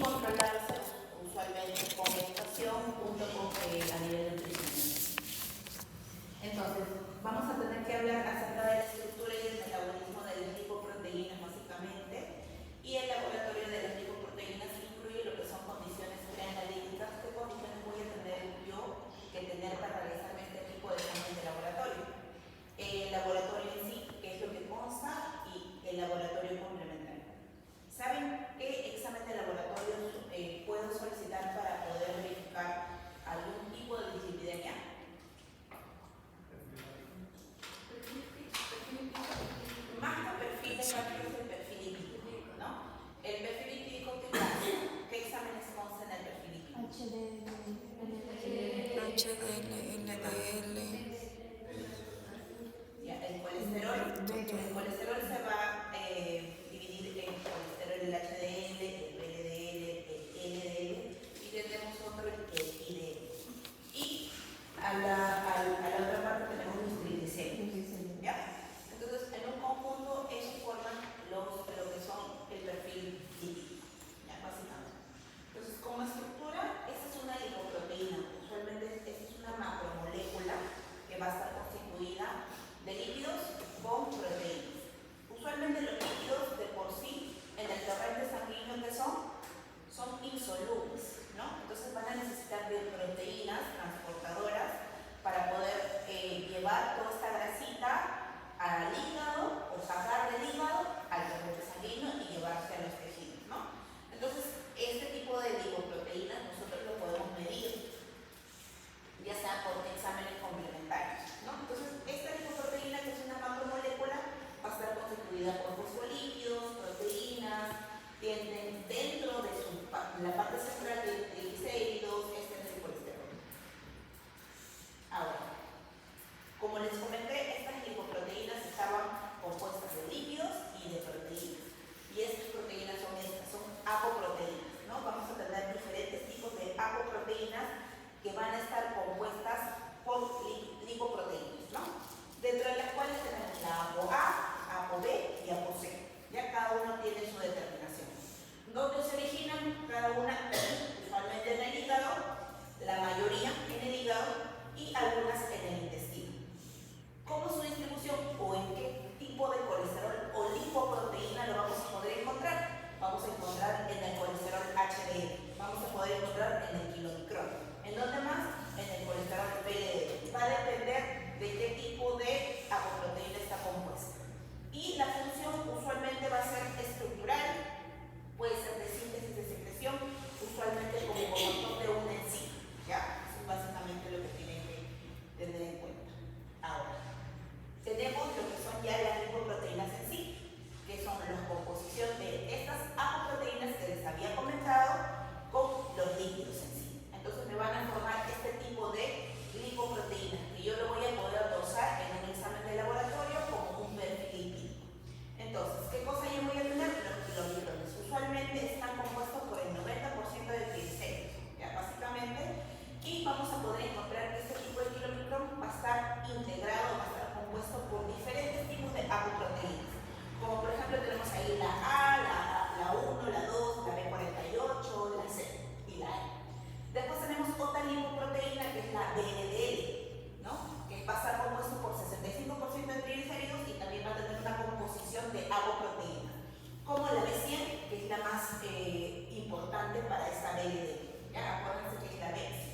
controlarlos usualmente con medicación junto con a nivel nutricional. Entonces, vamos a tener que hablar acerca de la estructura y el metabolismo de las lipoproteínas básicamente, y el laboratorio de las lipoproteínas incluye lo que son condiciones preanalíticas. ¿Qué condiciones voy a tener yo que tener para realizarme este tipo de exámenes de laboratorio? El laboratorio en sí, qué es lo que consta, y el laboratorio complementario. ¿Saben qué examen de laboratorio puedo solicitar para poder verificar algún tipo de dislipidemia? Más que perfil de cálculo es el perfil lipídico, ¿no? El perfil lipídico, ¿qué exámenes constan en el perfil lipídico? HDL, LDL. Ya, el colesterol se va a dividir en colesterol, el HDL, el VLDL, el LDL, y tenemos otro, el IDL. Y a la otra parte tenemos los triglicéridos, ¿ya? Entonces, en un conjunto, ellos forman lo que son el perfil lipídico, ¿ya? Básicamente. Entonces, como estructura, esta es una lipoproteína. Usualmente, esta es una macromolécula que va a estar constituida de lípidos con proteínas. Usualmente los lípidos de por sí en el torrente sanguíneo que son insolubles, ¿no? Entonces van a necesitar de proteínas transportadoras para poder llevar toda esta grasita al hígado, o sacar del hígado al torrente sanguíneo y llevarse a los tejidos, ¿no? Entonces este tipo de lipoproteínas nosotros lo podemos medir, ya sea por exámenes complementarios, ¿no? Entonces, esta lipoproteína, que es una macromolécula, va a estar constituida por fosfolípidos, proteínas, tienen dentro de la parte central de triglicéridos, este es el colesterol. Ahora, como les comenté, estas lipoproteínas estaban compuestas de lípidos y de proteínas. Y estas proteínas son apoproteínas, ¿no? Vamos a tener diferentes tipos de apoproteínas que van a estar compuestas por lipoproteínas, ¿no? Dentro de las cuales tenemos la ApoA, ApoB y ApoC. Ya cada uno tiene su determinación. ¿Dónde se originan? Cada una usualmente en el hígado, la mayoría en el hígado y algunas en el intestino. ¿Cómo es su distribución o en qué tipo de colesterol o lipoproteína lo vamos a poder encontrar? Vamos a encontrar en el colesterol HDL, vamos a poder encontrar en el kilomicrón. ¿En dónde más? En el colesterol VLDL. Va a depender de qué tipo de apoproteína está compuesta. Y la función usualmente va a ser estructural, puede ser de síntesis de secreción, usualmente como comotor de una enzima, ¿ya? Eso es básicamente lo que tienen que tener en cuenta. Ahora, tenemos lo que son ya las lipoproteínas en sí, que son la composición de estas apoproteínas que les había comentado con los lípidos en sí. Entonces me van a formar este tipo de lipoproteínas que yo lo voy a poder dosar en un examen de laboratorio como un perfil lipídico. Entonces, ¿qué cosa yo voy a tener? Los kilomicrones. Usualmente están compuestos por el 90% de triglicéridos, ya básicamente, y vamos a poder encontrar que este tipo de kilomicrón va a estar integrado, va a estar compuesto por diferentes tipos de apoproteínas. Como por ejemplo tenemos ahí la A, la 1, la 2, la B48, la C y la E. Después tenemos otra lipoproteína que es la VLDL, ¿no? Que va a estar compuesto por 65% de triglicéridos y también va a tener una composición de apoproteína, como la B100, que es la más importante para esta VLDL. ¿Ya? Acuérdense que es la B100.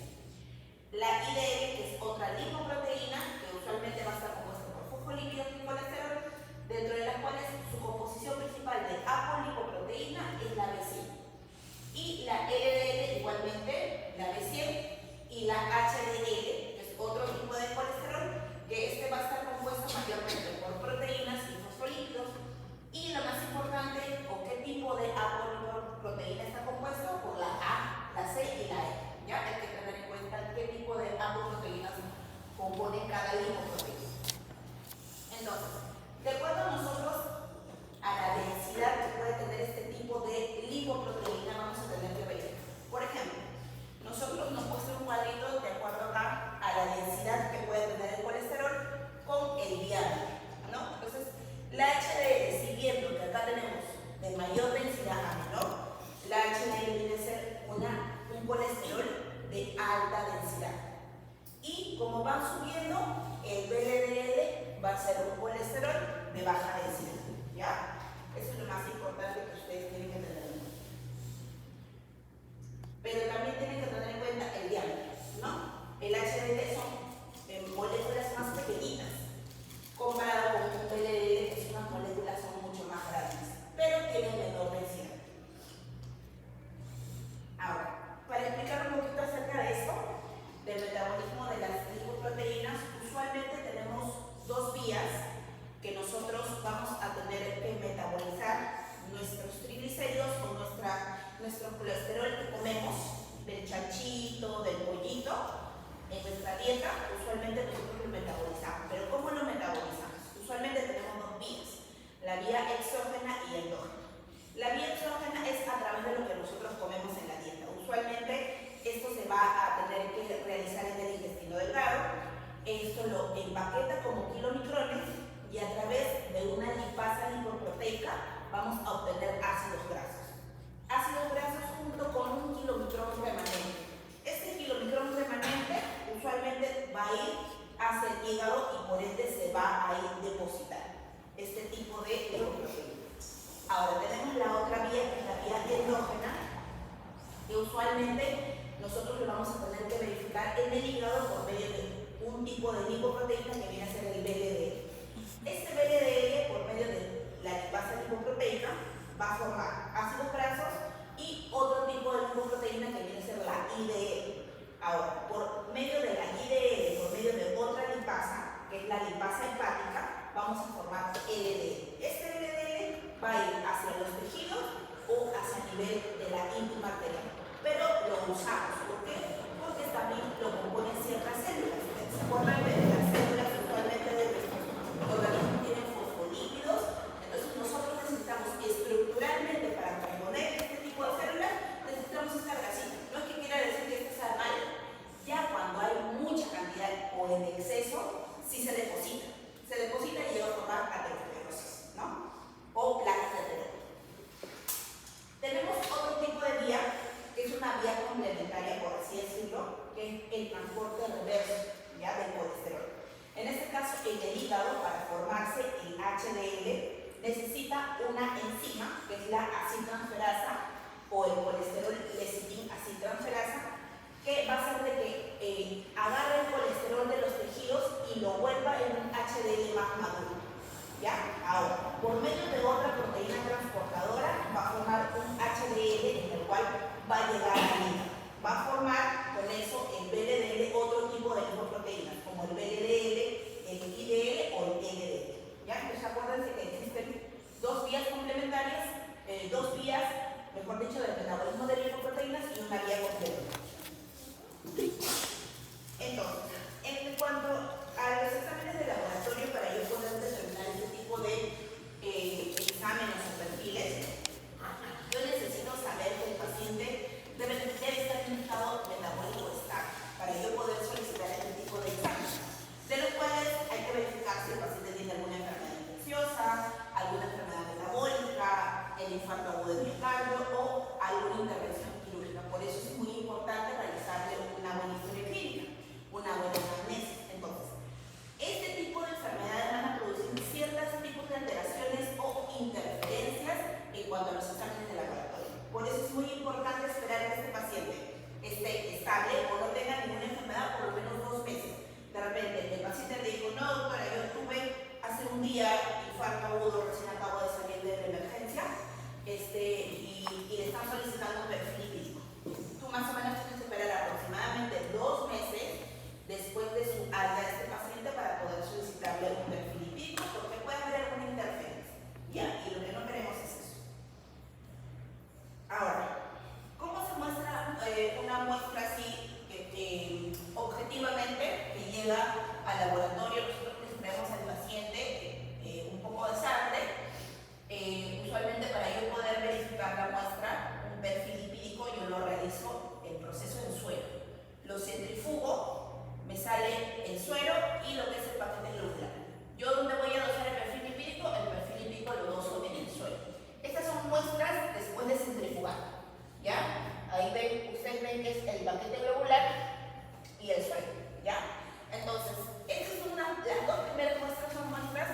La IDL, que es otra lipoproteína, que usualmente va a estar compuesta por fosfolípidos y colesterol, dentro de las cuales su composición principal de apolipoproteína es la B100. Y la LDL igualmente, la B100, y la HDL, que es otro tipo de colesterol, que este va a estar compuesto mayormente por proteínas y fosfolípidos. Y lo más importante, ¿o qué tipo de apolipoproteína está compuesto? Por la A, la C y la E. Ya hay que tener en cuenta qué tipo de apoproteínas compone cada lipoproteína. Entonces, de acuerdo a nosotros a la densidad que puede tener este tipo de lipoproteína, vamos a tener que ver. Por ejemplo, nosotros nos muestra un cuadrito de acuerdo a la densidad que puede tener el colesterol con el diámetro, ¿no? Entonces, la HDL, si viendo que acá tenemos de mayor densidad a menor, la HDL viene a ser ser un colesterol de baja densidad, ¿ya? Eso es lo más importante que ustedes tienen que tener en cuenta. Pero también tienen que tener en cuenta el diámetro, ¿no? El HDL son moléculas más pequeñitas comparado con un LDL, que son unas moléculas son mucho más grandes, pero tienen menor densidad. Ahora, para explicar un poquito acerca de esto, del metabolismo de las lipoproteínas, usualmente tenemos dos vías que nosotros vamos a tener que metabolizar nuestros triglicéridos o nuestro colesterol que comemos del chanchito, del pollito. En nuestra dieta, usualmente nosotros lo metabolizamos. ¿Pero cómo lo metabolizamos? Usualmente tenemos dos vías, la vía exógena y endógena. La vía exógena es a través de lo que nosotros comemos en la dieta. Usualmente esto se va a tener que realizar en el intestino delgado. Esto lo empaqueta como kilomicrones y a través de una lipasa lipoproteica vamos a obtener ácidos grasos. Ácidos grasos junto con un kilomicrón remanente. Este kilomicrón remanente usualmente va a ir hacia el hígado y por ende se va a ir depositar este tipo de lipoproteínas. Ahora tenemos la otra vía, que es la vía endógena, que usualmente nosotros lo vamos a tener que verificar en el hígado por medio de un tipo de lipoproteína que viene a ser el VLDL. Este VLDL, por medio de la lipasa lipoproteica, va a formar ácidos grasos y otro tipo de lipoproteína que viene a ser la IDL. Ahora, por medio de la IDL, por medio de otra lipasa, que es la lipasa hepática, vamos a formar LDL. Este LDL va a ir hacia los tejidos o hacia el nivel de la íntima arterial. Pero lo usamos, ¿por qué? Porque también lo componen ciertas células. ¿Se acuerdan que las células usualmente de nuestro organismo tienen fosfolípidos? Entonces nosotros necesitamos estructuralmente para componer este tipo de células, necesitamos esta grasita. No es que quiera decir que esto sea mal, ya cuando hay mucha cantidad o en exceso, sí se deposita. Se deposita y llega a formar aterosclerosis, ¿no? O placas de aterosclerosis. Tenemos otro tipo de vía, que es una vía complementaria, por así decirlo, que es el transporte reverso, ¿ya? Del colesterol. En este caso, en el hígado, para formarse el HDL, necesita una enzima, que es la aciltransferasa, o el colesterol lecitin aciltransferasa, que va a hacer de que agarre el colesterol de los tejidos y lo vuelva en un HDL más maduro. ¿Ya? Ahora, por medio de otra proteína transportadora, va a formar un HDL en el cual va a llegar al hígado. Va a formar con eso el VLDL, otro tipo de lipoproteínas, como el VLDL, el IDL o el LDL. ¿Ya? Entonces acuérdense que existen dos vías complementarias, dos vías, mejor dicho, del metabolismo de lipoproteínas y una vía complementaria. Entonces, en cuanto a los exámenes de laboratorio, para yo poder determinar este tipo de exámenes o perfiles, yo necesito saber que el paciente debe estar en un estado metabólico estable para yo poder solicitar este tipo de exámenes, de los cuales hay que verificar si el paciente tiene alguna enfermedad infecciosa, alguna enfermedad metabólica, el infarto agudo de miocardio o alguna intervención quirúrgica. Por eso es muy importante realizarle una buena historia clínica, una buena anamnesis. Entonces, este tipo de enfermedades van a producir ciertos tipos de alteraciones o interferencias en cuanto a los exámenes de laboratorio. Por eso es muy importante esperar que este paciente esté estable o no tenga ninguna enfermedad por lo menos 2 meses. De repente, el paciente le dijo, no doctora, yo tuve hace un día infarto agudo, recién acabo de salir de la emergencia, y le están solicitando un perfil lipídico. Tú más o menos tienes que esperar aproximadamente 2 meses después de su alta de este paciente para poder solicitarle un perfil lipídico, porque puede haber alguna interferencia. ¿Ya? Y lo que no queremos es eso. Ahora, ¿cómo se muestra una muestra así objetivamente que llega al laboratorio? Nosotros les traemos al paciente un poco de sangre. Usualmente para yo poder verificar la muestra, un perfil lipídico, yo lo realizo el proceso en suero. Lo centrifugo, me sale el suero y lo que es el paquete globular. Yo donde voy a dosar el perfil lipídico lo doso en el suero. Estas son muestras después de centrifugar. ¿Ya? Ahí ven, ustedes ven que es el paquete globular y el suero. ¿Ya? Entonces, estas son las 2 primeras muestras son muestras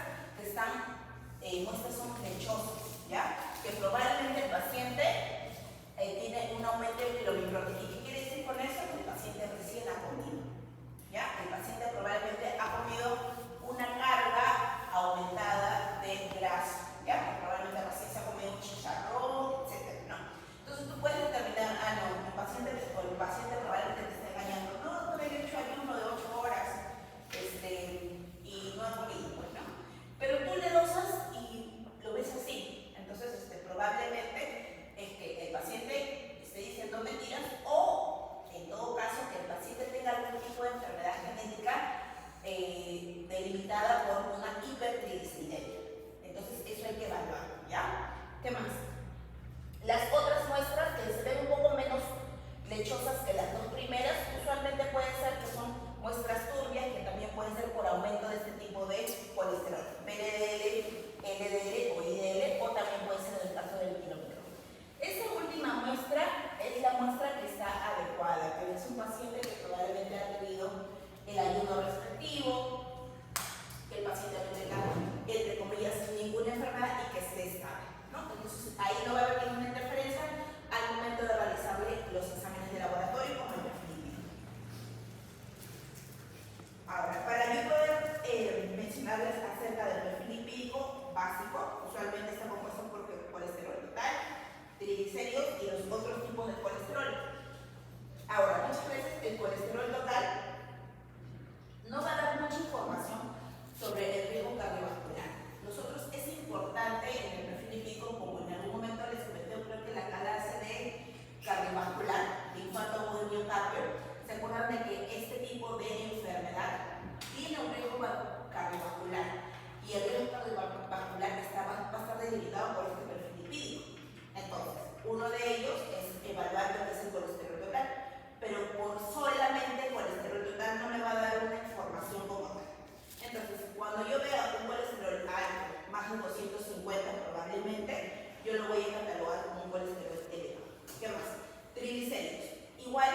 igual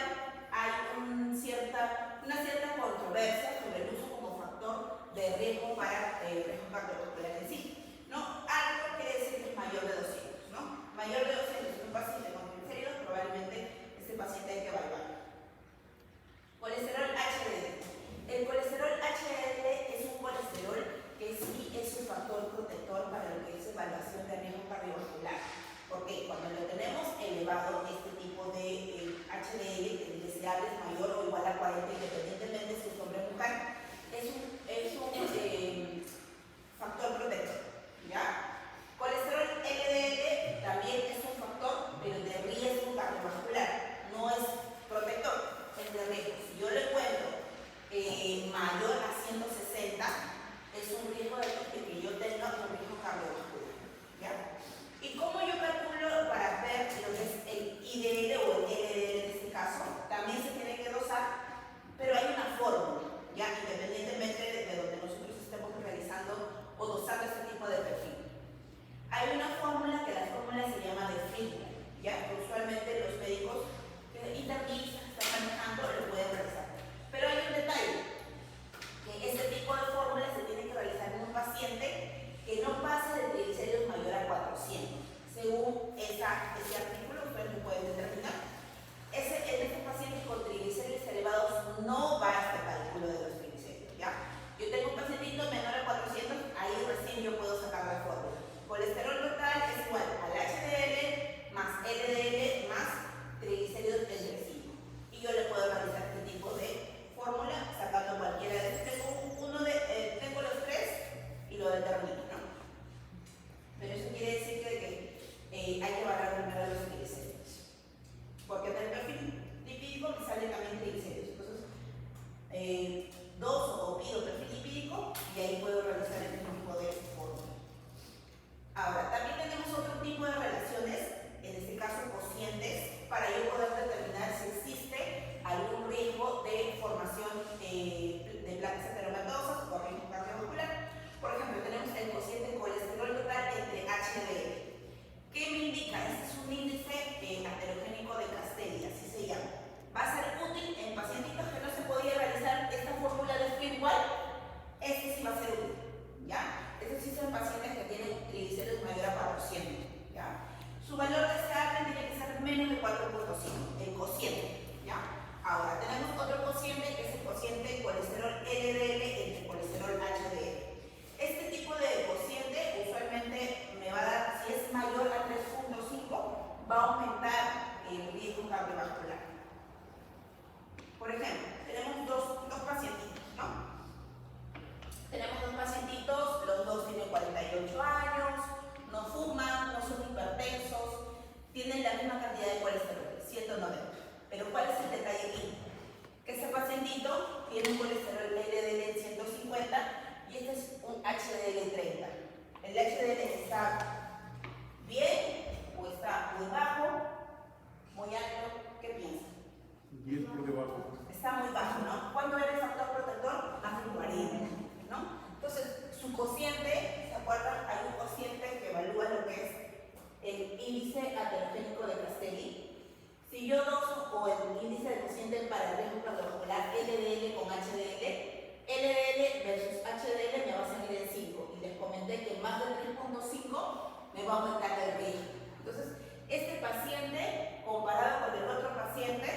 hay una cierta controversia sobre el uso como factor de riesgo para riesgo cardiovascular en sí, ¿no? Algo quiere decir que es mayor de 200, ¿no? Mayor de 200 en un paciente con triglicéridos, probablemente este paciente hay que evaluar. Colesterol HDL. El colesterol HDL es un colesterol que sí es un factor protector para lo que es evaluación de riesgo cardiovascular. Porque cuando lo tenemos elevado, este tipo de HDL, el deseable es mayor o igual a 40, independientemente si es hombre o mujer, es un factor protector, ¿ya? Colesterol LDL también es un factor, pero de riesgo cardiovascular, no es protector, es de riesgo. Si yo le encuentro mayor a 160, es un riesgo de que yo tenga un riesgo cardiovascular, ¿ya? ¿Y cómo yo calculo para ver lo que es el IDL o el LDL en este caso? También se tiene que dosar, pero hay una fórmula, ¿ya? Independientemente de donde nosotros estemos realizando o dosando este tipo de perfil. Hay una fórmula que la fórmula se llama de Friedman, ¿ya? Usualmente los médicos internistas que están manejando lo pueden realizar. Pero hay un detalle, que este tipo de fórmula se tiene que realizar en un paciente que no pase de triglicéridos mayor a 400. Según ese artículo, ustedes lo pueden determinar. En estos pacientes con triglicéridos elevados no va este cálculo de los triglicéridos, ¿ya? Yo tengo un pacientito menor a 400, ahí recién yo puedo sacar la fórmula. Colesterol total es igual al HDL más LDL más triglicéridos entre 5. Y yo le puedo realizar este tipo de fórmula sacando cualquiera de estos. Tengo los tres y lo determino, ¿no? Pero eso quiere decir que hay que evaluar primero los triglicéridos. Porque en el perfil lipídico me sale también triglicéridos. Entonces, doso o pido perfil lipídico y ahí puedo realizar este tipo de fórmula. Ahora, también tenemos otro tipo de relaciones, en este caso cocientes, para yo poder determinar si existe algún riesgo de formación de placas ateromatosas o riesgo cardiovascular. Por ejemplo, tenemos el cociente colesterol total entre HDL. ¿Qué me indica? Este es un índice aterogénico de Castelli, así se llama. Va a ser útil en pacientitos que no se podía realizar esta fórmula de Friedman. Este sí va a ser útil, ¿ya? Estos sí son pacientes que tienen triglicéridos mayor a 400, ¿ya? Su valor deseable tiene que ser menos de 4.5, el cociente, ¿ya? Ahora, tenemos otro cociente que es el cociente colesterol LDL entre colesterol HDL. Este tipo de cociente usualmente me va a dar, si es mayor a 3.5, va a aumentar el riesgo cardiovascular. Por ejemplo, tenemos dos pacientitos, ¿no? Tenemos dos pacientitos, los dos tienen 48 años, no fuman, no son hipertensos, tienen la misma cantidad de colesterol, 190. Pero ¿cuál es el detalle aquí? Que este pacientito tiene un colesterol LDL en 150 y este es un HDL 30. ¿El HDL está bien o está muy bajo, muy alto? ¿Qué piensan? 10 por debajo. Está muy bajo, ¿no? ¿Cuánto era el factor protector? Más de 40, ¿no? Entonces, su cociente, ¿se acuerdan? Hay un cociente que evalúa lo que es el índice aterogénico de Castelli. Si yo doso o el índice de cociente para el riesgo cardiovascular LDL con HDL, LDL versus HDL me va a salir en 5. Y les comenté que más de 3.5 me va a aumentar el riesgo. Entonces, este paciente, comparado con el otro paciente,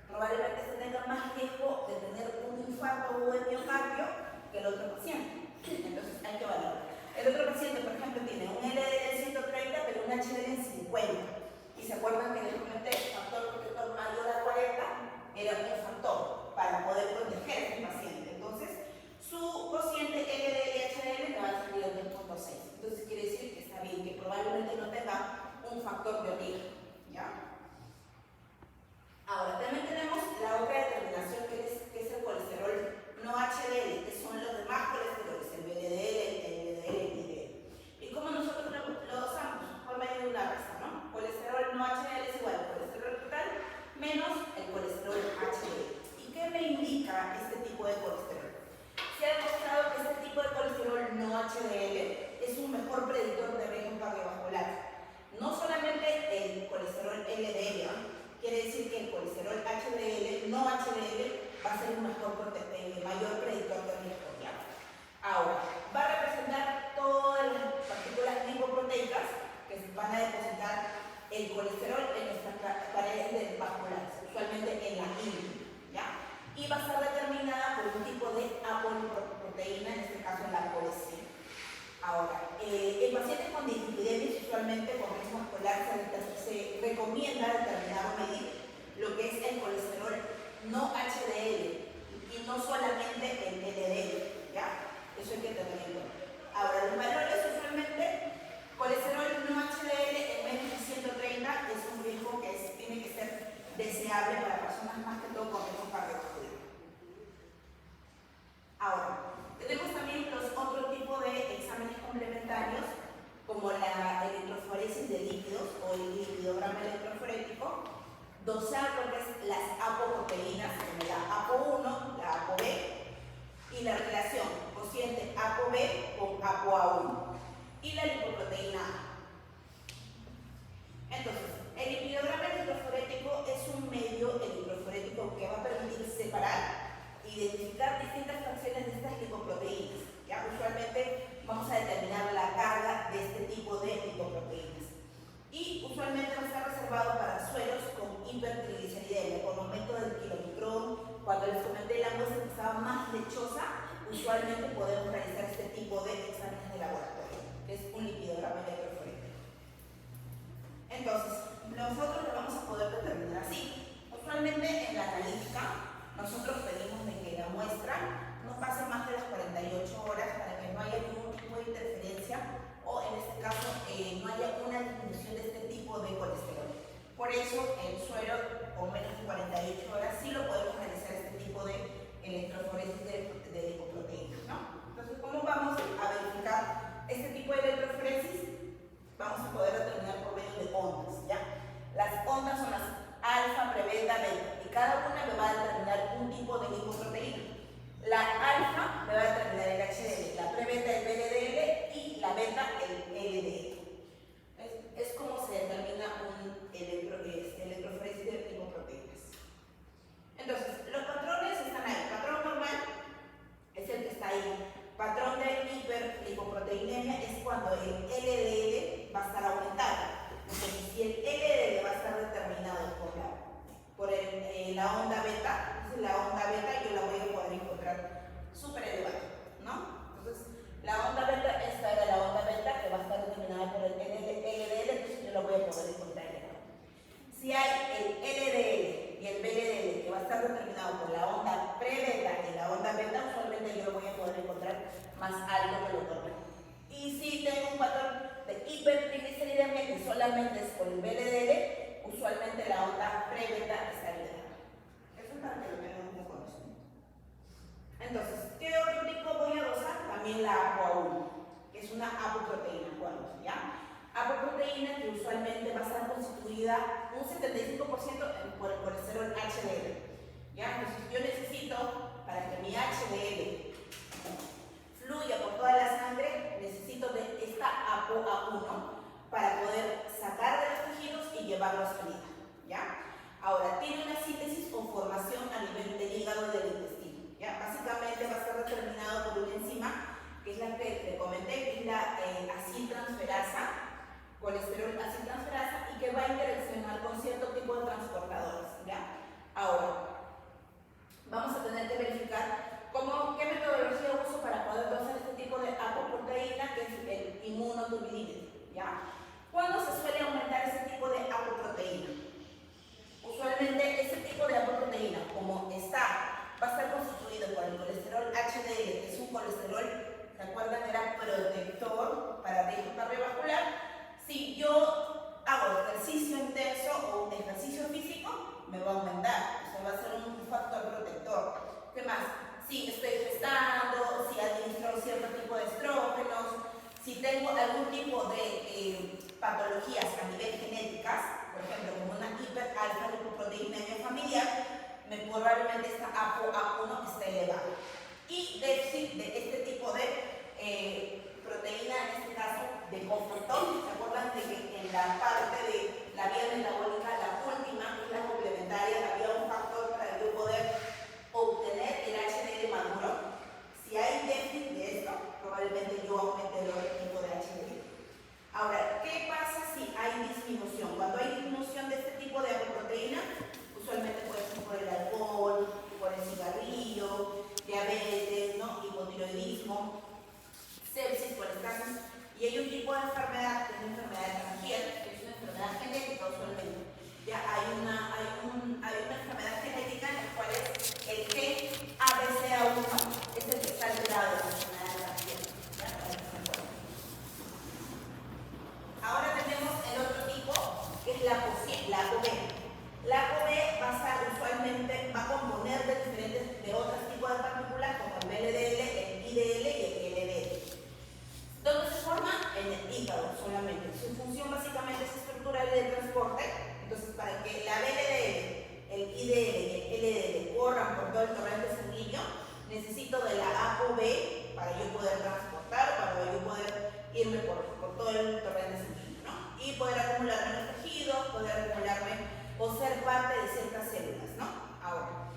probablemente se tenga más riesgo de tener un infarto o un miocardio que el otro paciente. Entonces hay que evaluar. El otro paciente, por ejemplo, tiene un LDL en 130, pero un HDL en 50. Y se acuerdan que les comenté, el factor protector mayor a 40 era un factor para poder proteger a este paciente. Entonces, su cociente LDL-HDL me va a salir en 2.6. Entonces quiere decir que está bien, que probablemente no tenga un factor de origen, ¿ya? un mayor predictor de riesgo, ¿ya? Ahora, va a representar todas las partículas lipoproteicas que se van a depositar el colesterol en nuestras paredes vasculares, usualmente en la ingle, ¿ya? Y va a estar determinada por un tipo de apolipoproteína, en este caso la ApoC. Ahora, en pacientes con dislipidemia, usualmente con riesgo vascular, se recomienda determinar o medir lo que es el colesterol no HDL y no solamente el LDL, ¿ya? Eso hay que tener en cuenta. Ahora, los valores usualmente, colesterol no HDL en menos de 130 es un riesgo que tiene que ser deseable para personas más que todo con riesgo cardiovascular. Ahora, tenemos también los otros tipos de exámenes complementarios, como la electroforesis de lípidos o el lipidograma electroforético, dosar lo que es las apoproteínas, como la ApoB1, la ApoB, y la relación cociente ApoB con ApoA1, y la lipoproteína A. Entonces, el lipidograma electroforético es un medio electroforético que va a permitir separar e identificar distintas fracciones de estas lipoproteínas. ¿Ya? Usualmente vamos a determinar la carga de este tipo de lipoproteínas. Y usualmente va a estar reservado para suelos con hipertrigliceridemia, por momento del kilomicrón. Cuando les comenté la muestra que estaba más lechosa, usualmente podemos realizar este tipo de exámenes de laboratorio, que es un lipidograma electroforético. Entonces, nosotros lo vamos a poder determinar así. Usualmente en la analítica, nosotros pedimos de que la muestra no pase más de las 48 horas para que no haya ningún tipo de interferencia o en este caso no haya una disminución de este tipo de colesterol. Por eso el suero con menos de 48 horas sí lo podemos realizar este tipo de electroforesis de lipoproteínas, ¿no? Entonces, ¿cómo vamos a verificar este tipo de electroforesis? Vamos a poder determinar por medio de ondas, ¿ya? Las ondas son las alfa, beta, beta, y cada una me va a determinar un tipo de lipoproteína. La alfa me va a determinar el HDL, la prebeta el VLDL y la beta el LDL. Es como se determina un electroforesis de lipoproteínas. Entonces, los patrones están ahí. Patrón normal es el que está ahí. Patrón de hiperlipoproteinemia es cuando el LDL va a estar aumentado. Entonces, si el LDL va a estar determinado por la onda beta, entonces la onda beta yo la voy a poder encontrar súper elevada, ¿no? Entonces, la onda beta, esta era la onda beta que va a estar determinada por el LDL, entonces yo la voy a poder encontrar elevada. Si hay el LDL y el VLDL que va a estar determinado por la onda pre-beta y la onda beta, usualmente yo lo voy a poder encontrar más alto que lo normal. Y si tengo un patrón de hipertrigliceridemia que solamente es por el VLDL, usualmente la onda pre-beta está elevada. Eso es para que lo tengan como conocimiento. Entonces, ¿qué otro tipo voy a dosar? También la ApoA1, que es una apoproteína, ¿ya? Apoproteína que usualmente va a estar constituida un 75% por el colesterol HDL, ¿ya? Entonces, yo necesito, para que mi HDL fluya por toda la sangre, necesito de esta ApoA1 para poder sacar de los tejidos y llevarlos a vida, ¿ya? Ahora, tiene una síntesis o formación a nivel del hígado y del intestino, ¿ya? Básicamente va a estar determinado por una enzima, que es la que le comenté, que es la aciltransferasa, colesterol aciltransferasa, y que va a interaccionar con cierto tipo de transportadores, ¿ya? Ahora, vamos a tener que verificar qué metodología uso para poder dosar este tipo de apoproteína, que es el inmunoturbidímetro, ¿ya? ¿Cuándo se suele aumentar ese tipo de apoproteína? Usualmente ese tipo de apoproteína, como va a estar constituido por el colesterol HDL, que es un colesterol, recuerdan, era protector para riesgo cardiovascular. Si yo hago ejercicio intenso o un ejercicio físico, me va a aumentar, eso va a ser un factor protector. ¿Qué más? Si estoy gestando, si administro cierto tipo de estrógenos, si tengo algún tipo de patologías a nivel genéticas, por ejemplo, como una hiperalfa-lipoproteinemia familiar, probablemente esta ApoA1 esté elevada. Y déficit de este tipo de proteína, en este caso de cofactor. ¿Se acuerdan de que en la parte de la vía metabólica, la última, que es la complementaria, había un factor para yo poder obtener de enfermedad, que es la enfermedad de Tangier, que es una enfermedad genética usualmente. Ya hay una enfermedad genética en la cual el gen ABCA1 es el que está alterado de la enfermedad de Tangier. ¿Ya? Ahora tenemos el otro tipo, que es la ApoB. La ApoB va a componer de otros tipos de partículas como el VLDL, el IDL y el LDL. ¿Dónde se forma? En el hígado solamente. Su función básicamente es estructural y de transporte. Entonces, para que la VLDL, el IDL y el LDL corran por todo el torrente sanguíneo, necesito de la ApoB para yo poder transportar, para yo poder irme por todo el torrente sanguíneo, ¿no? Y poder acumularme en los tejidos, poder acumularme o ser parte de ciertas células, ¿no? Ahora,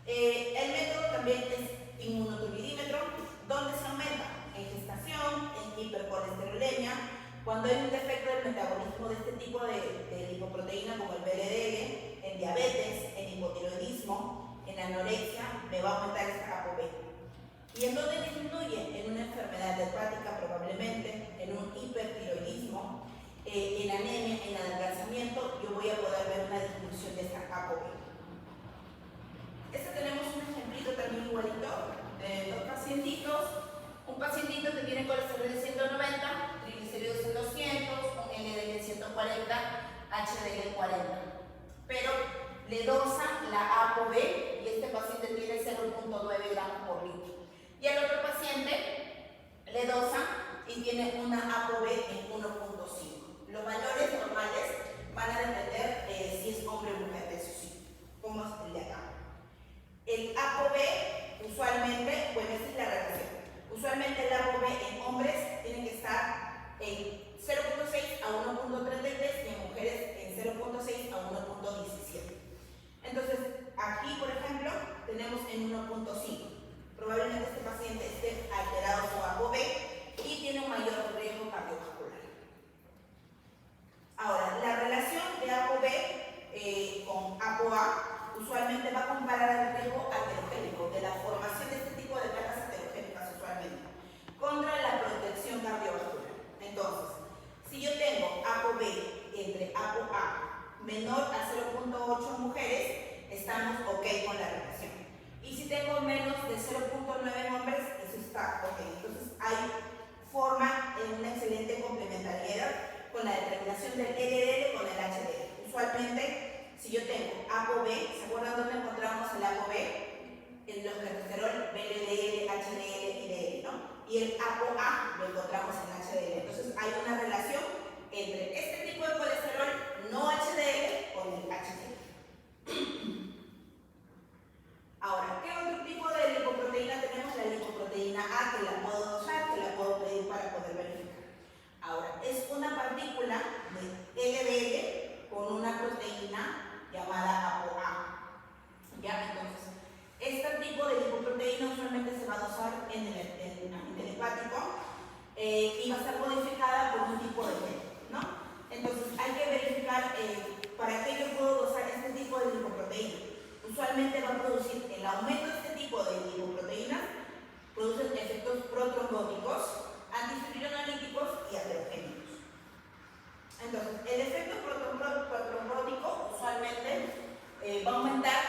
el método también es inmunoturbidímetro, donde se aumenta en gestación, en hipercolesterolemia, cuando hay un defecto del metabolismo de este tipo de lipoproteína como el VLDL, en diabetes, en hipotiroidismo, en anorexia, me va a aumentar esta ApoB. ¿Y en dónde disminuye? En una enfermedad hepática probablemente, en un hipertiroidismo, en anemia, en adelgazamiento, yo voy a poder ver una disminución de esta ApoB. Tenemos un ejemplito también igualito de dos pacientitos. Un pacientito que tiene colesterol de 190, triglicéridos de 200, un LDL de 140, HDL 40. Pero le dosa la ApoB y este paciente tiene 0.9 gramos por litro. Y al otro paciente le dosa y tiene una ApoB en 1.5. Los valores normales van a depender si es hombre o mujer, de eso sí, como es el de acá. El ApoB usualmente, bueno, esta es la relación. Usualmente el ApoB en hombres tiene que estar en 0.6 a 1.33 y en mujeres en 0.6 a 1.17. Entonces, aquí, por ejemplo, tenemos en 1.5. Probablemente este paciente esté alterado su ApoB y tiene un mayor riesgo cardiovascular. Ahora, la relación de ApoB con ApoA usualmente va a comparar el riesgo aterogénico de la formación de este tipo de placas aterogénicas usualmente contra la protección cardiovascular. Entonces, si yo tengo ApoB entre ApoA menor a 0.8 mujeres, estamos ok con la relación. Y si tengo menos de 0.9 hombres, eso está ok. Entonces, hay forma en una excelente complementariedad con la determinación del LDL con el HDL. Usualmente, si yo tengo ApoB, ¿se acuerdan dónde encontramos el ApoB? En los colesterol VLDL, HDL y DL, ¿no? Y el ApoA lo encontramos en HDL. Entonces, hay una relación entre este tipo de colesterol no HDL con el HDL. Ahora, ¿qué otro tipo de lipoproteína tenemos? La lipoproteína A, que la puedo usar, que la puedo pedir para poder verificar. Ahora, es una partícula de LDL con una proteína llamada ApoA. ¿Ya? Entonces, este tipo de lipoproteína usualmente se va a usar en el ambiente hepático y va a estar modificada por un tipo de gen, ¿no? Entonces, hay que verificar para qué yo puedo usar este tipo de lipoproteína. Usualmente va a producir el aumento de este tipo de lipoproteínas, producen efectos protrombóticos, antifibrinolíticos y aterogénicos. Entonces, el efecto protrombótico usualmente va a aumentar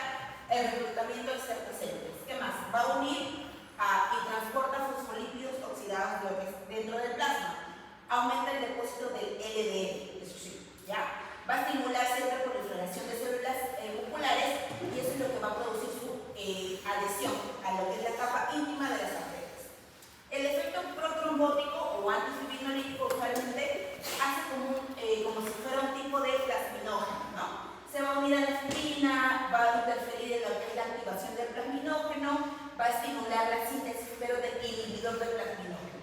el reclutamiento de ciertas células. ¿Qué más? Va a unir y transporta fosfolípidos oxidados dentro del plasma. Aumenta el depósito del LDL, eso sí, ¿ya? Va a estimular cierta proliferación de células musculares y eso es lo que va a producir su adhesión a lo que es la capa íntima de las arterias. El efecto protrombótico o antifibrinolítico usualmente hace como si fuera un tipo de plasminógeno, ¿no? Se va a unir a la fibrina, va a interferir en lo que es la activación del plasminógeno, va a estimular la síntesis pero del inhibidor del plasminógeno.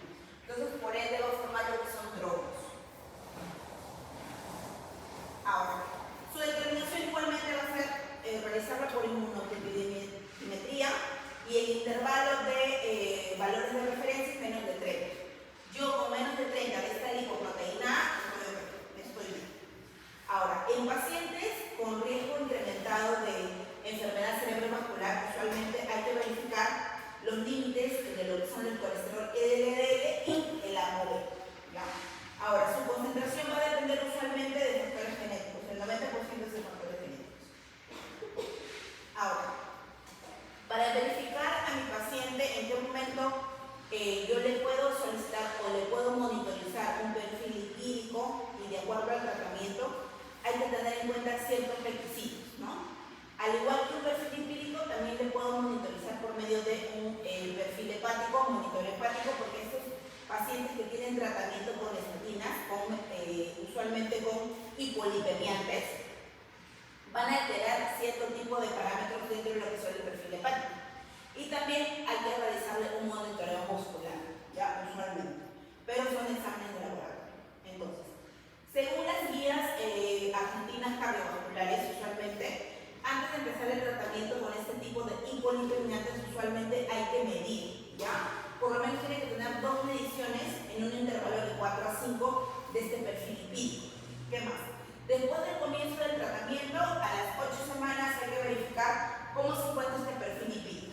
Entonces, por ende, va a formar lo que son drogos. Ahora, su determinación igualmente va a ser realizarla por inmunohistometría y el intervalo de valores de referencia es menos de 30. Yo con menos de 30 de esta lipoproteína A estoy bien. Ahora, en pacientes con riesgo incrementado de enfermedad cerebrovascular, usualmente hay que verificar los límites de lo que son el colesterol para verificar a mi paciente en qué momento yo le puedo solicitar o le puedo monitorizar un perfil lipídico y de acuerdo al tratamiento, hay que tener en cuenta ciertos requisitos, ¿no? Al igual que un perfil lipídico, también le puedo monitorizar por medio de un perfil hepático, monitoreo hepático, porque estos pacientes que tienen tratamiento con estatinas, usualmente con hipolipemiantes, van a alterar cierto tipo de parámetros dentro de lo que son el perfil hepático. Y también hay que realizarle un monitoreo muscular, ya usualmente, pero son exámenes de laboratorio. Entonces, según las guías argentinas cardiovasculares, usualmente, antes de empezar el tratamiento con este tipo de hipolipemiantes, usualmente hay que medir, ¿ya? Por lo menos tiene que tener 2 mediciones en un intervalo de 4 a 5 de este perfil lipídico. ¿Qué más? Después del comienzo del tratamiento, a las 8 semanas hay que verificar cómo se encuentra este perfil lipídico.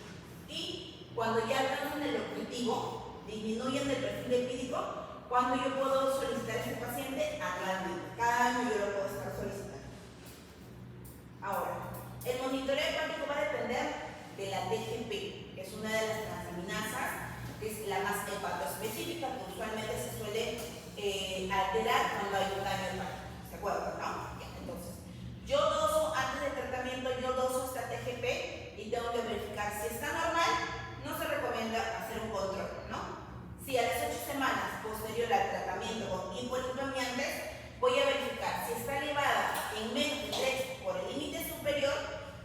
Y cuando ya alcanzan el objetivo, disminuyen el perfil lipídico, cuando yo puedo solicitar a este paciente anualmente. Cada año yo lo puedo estar solicitando. Ahora, el monitoreo hepático va a depender de la TGP, que es una de las transaminasas, que es la más hepatoespecífica, que usualmente se suele alterar cuando hay un daño hepático. ¿Se acuerdan, no? Entonces, yo doso, antes del tratamiento, yo doso esta TGP y tengo que verificar si está normal. No se recomienda hacer un control, ¿no? Si a las 8 semanas posterior al tratamiento con hipolipemiantes, voy a verificar si está elevada en menos de 3 por el límite superior,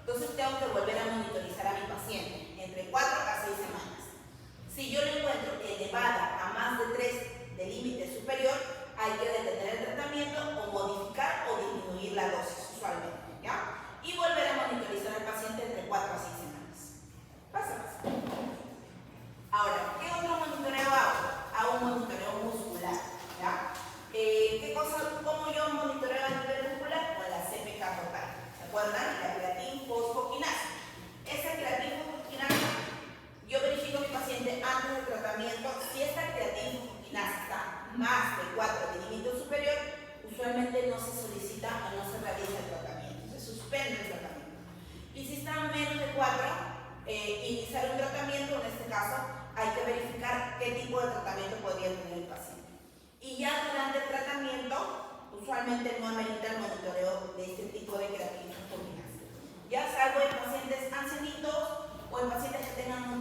entonces tengo que volver a monitorizar a mi paciente entre 4 a 6 semanas. Si yo la encuentro elevada a más de 3 del límite superior, hay que detener el tratamiento o modificar o disminuir la dosis usualmente, ¿ya? Y volver a monitorizar al paciente entre 4 a 6 semanas. Pasa. Ahora, ¿qué otro monitoreo hago? Hago un monitoreo muscular, ¿ya? ¿Cómo yo monitoreo a nivel muscular? Con la CPK total. ¿Se acuerdan? La creatina fosfoquinasa. Esa creatina fosfoquinasa, yo verifico a mi paciente antes del tratamiento. Si esta creatina fosfoquinasa está más de 4 del límite superior, usualmente no se solicita o no se realiza el tratamiento, se suspende el tratamiento. Y si está menos de 4, iniciar un tratamiento, en este caso, hay que verificar qué tipo de tratamiento podría tener el paciente. Y ya durante el tratamiento, usualmente no amerita el monitoreo de este tipo de creatina fosfoquinasa. Ya salvo en pacientes ancianitos o en pacientes que tengan un